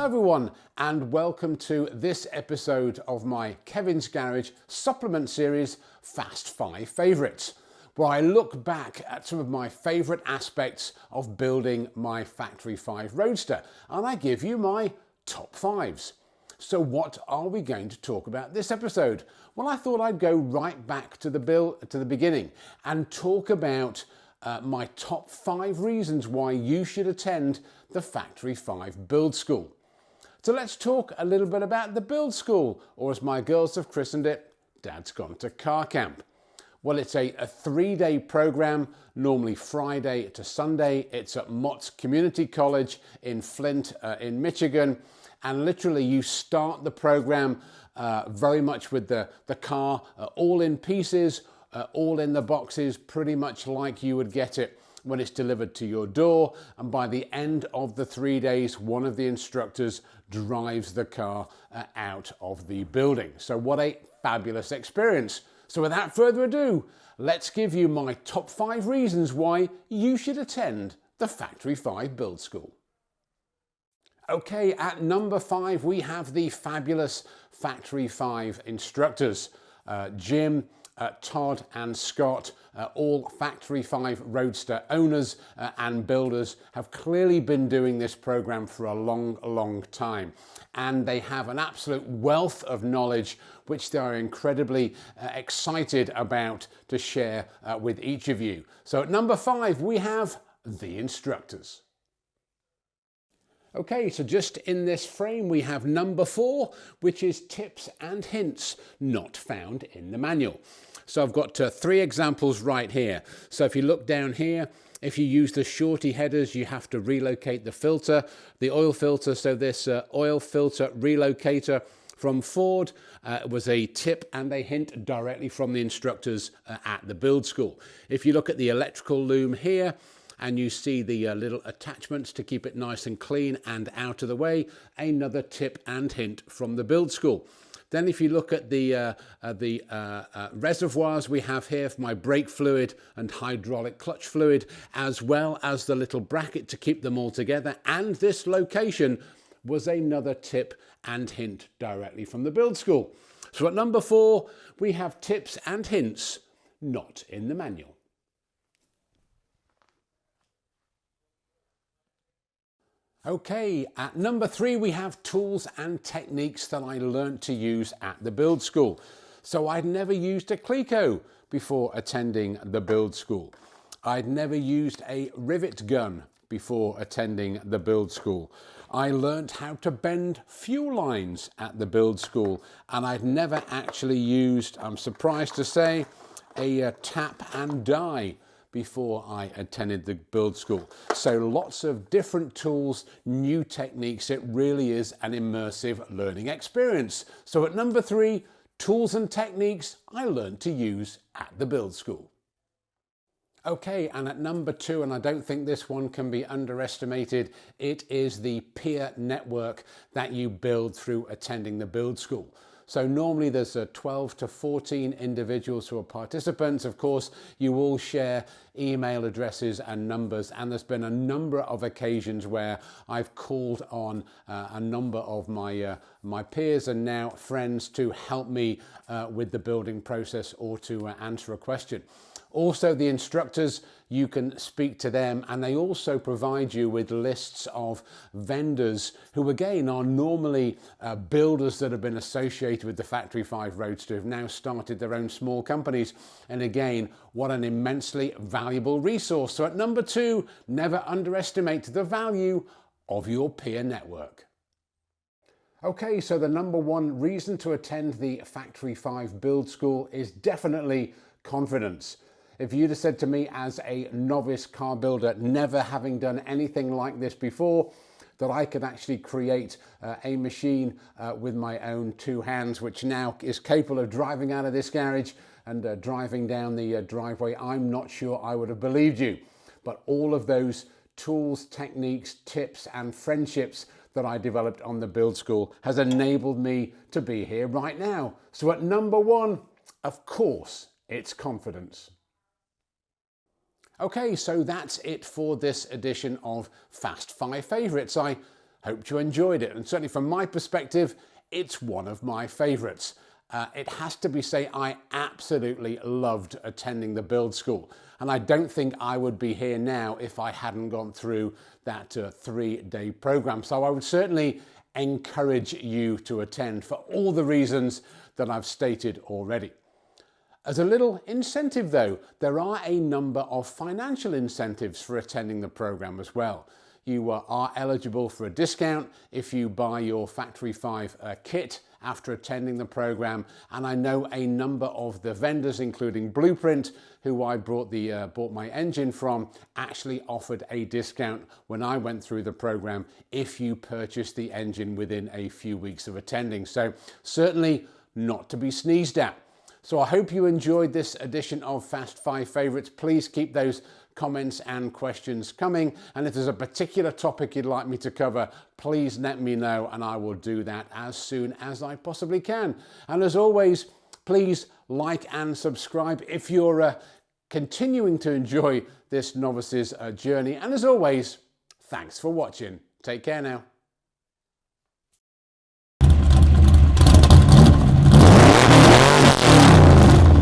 Hello everyone and welcome to this episode of my Kevin's Garage supplement series Fast 5 Favourites, where I look back at some of my favourite aspects of building my Factory 5 Roadster and I give you my top 5s. So what are we going to talk about this episode? Well, I thought I'd go right back to the beginning and talk about my top 5 reasons why you should attend the Factory 5 Build School. So let's talk a little bit about the Build School, or as my girls have christened it, Dad's Gone to Car Camp. Well, it's a 3-day program, normally Friday to Sunday. It's at Mott Community College in Flint in Michigan. And literally you start the program very much with the car all in pieces, all in the boxes, pretty much like you would get it when it's delivered to your door. And by the end of the 3 days, one of the instructors drives the car out of the building. So what a fabulous experience. So without further ado, let's give you my top 5 reasons why you should attend the Factory 5 Build School. Okay, at number 5, we have the fabulous Factory 5 instructors, Jim, Todd and Scott, all Factory 5 Roadster owners and builders, have clearly been doing this program for a long time. And they have an absolute wealth of knowledge which they are incredibly excited about to share with each of you. So at number 5, we have the instructors. Okay, so just in this frame we have number 4, which is tips and hints not found in the manual. So I've got 3 examples right here. So if you look down here, if you use the shorty headers, you have to relocate the filter, the oil filter. So this oil filter relocator from Ford was a tip and a hint directly from the instructors at the Build School. If you look at the electrical loom here, and you see the little attachments to keep it nice and clean and out of the way, another tip and hint from the Build School. Then if you look at the reservoirs we have here for my brake fluid and hydraulic clutch fluid, as well as the little bracket to keep them all together, and this location was another tip and hint directly from the Build School. So at number 4, we have tips and hints not in the manual. Okay, at number 3 we have tools and techniques that I learnt to use at the Build School. So I'd never used a Cleco before attending the Build School. I'd never used a rivet gun before attending the Build School. I learnt how to bend fuel lines at the Build School, and I'd never actually used, I'm surprised to say, a tap and die before I attended the Build School. So lots of different tools, new techniques. It really is an immersive learning experience. So at number 3, tools and techniques I learned to use at the Build School. Okay, and at number 2, and I don't think this one can be underestimated, it is the peer network that you build through attending the Build School. So normally there's 12 to 14 individuals who are participants. Of course, you all share email addresses and numbers, and there's been a number of occasions where I've called on a number of my peers and now friends to help me with the building process or to answer a question. Also, the instructors, you can speak to them, and they also provide you with lists of vendors who again are normally builders that have been associated with the Factory 5 Roadster, who've now started their own small companies. And again, what an immensely valuable resource. So at number 2, never underestimate the value of your peer network. Okay, so the number 1 reason to attend the Factory 5 Build School is definitely confidence. If you'd have said to me as a novice car builder, never having done anything like this before, that I could actually create a machine with my own 2 hands, which now is capable of driving out of this garage and driving down the driveway, I'm not sure I would have believed you. But all of those tools, techniques, tips and friendships that I developed on the Build School has enabled me to be here right now. So at number 1, of course, it's confidence. Okay, so that's it for this edition of Fast 5 Favourites. I Hope you enjoyed it, and certainly from my perspective, it's one of my favourites. It has to be said, I absolutely loved attending the Build School, and I don't think I would be here now if I hadn't gone through that 3-day program. So I would certainly encourage you to attend for all the reasons that I've stated already. As a little incentive though, there are a number of financial incentives for attending the program as well. You are eligible for a discount if you buy your Factory 5 kit after attending the program, and I know a number of the vendors, including Blueprint, who I bought my engine from, actually offered a discount when I went through the program if you purchased the engine within a few weeks of attending. So certainly not to be sneezed at. So I hope you enjoyed this edition of Fast 5 Favorites. Please keep those comments and questions coming, and if there's a particular topic you'd like me to cover, please let me know and I will do that as soon as I possibly can. And as always, please like and subscribe if you're continuing to enjoy this novice's journey. And as always, thanks for watching. Take care now.